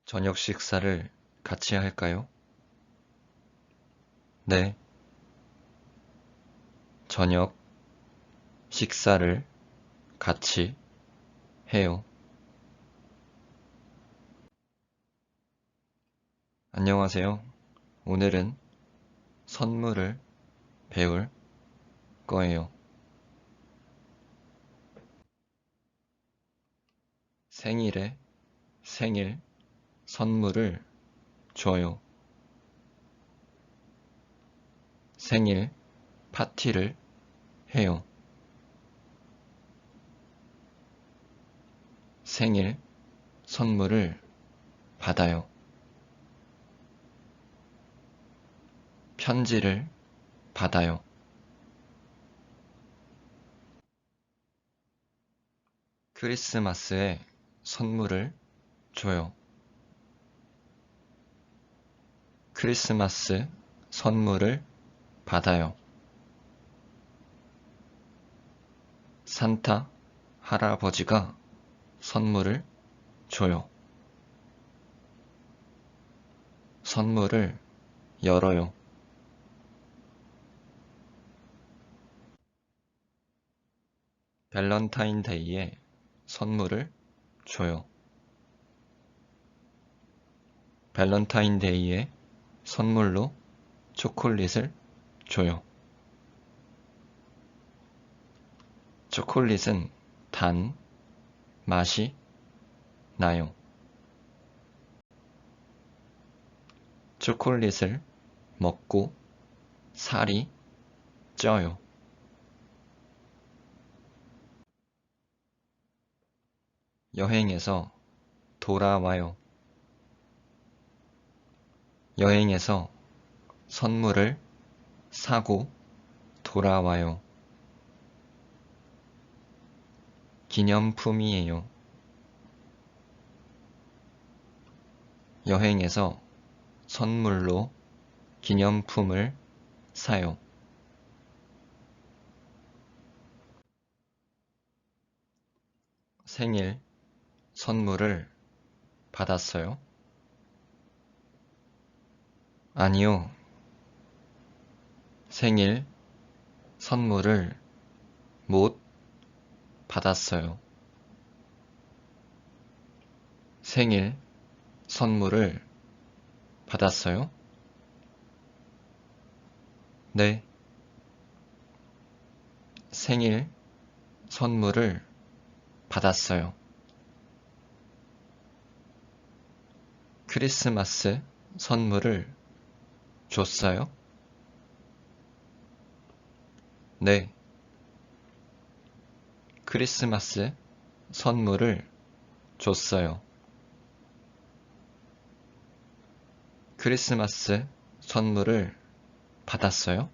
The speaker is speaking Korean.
저녁 식사를 같이 할까요? 네, 저녁 식사를 같이 해요. 안녕하세요. 오늘은 선물을 배울 거예요. 생일에 생일 선물을 줘요. 생일 파티를 해요. 생일 선물을 받아요. 편지를 받아요. 크리스마스에 선물을 줘요. 크리스마스 선물을 받아요. 산타 할아버지가 선물을 줘요. 선물을 열어요. 밸런타인데이에 선물을 줘요. 밸런타인데이에 선물로 초콜릿을 줘요. 초콜릿은 단 맛이 나요. 초콜릿을 먹고 살이 쪄요. 여행에서 돌아와요. 여행에서 선물을 사고 돌아와요. 기념품이에요. 여행에서 선물로 기념품을 사요. 생일 선물을 받았어요? 아니요. 생일 선물을 못 받았어요. 생일 선물을 받았어요? 네. 생일 선물을 받았어요. 크리스마스 선물을 줬어요? 네. 크리스마스 선물을 줬어요. 크리스마스 선물을 받았어요?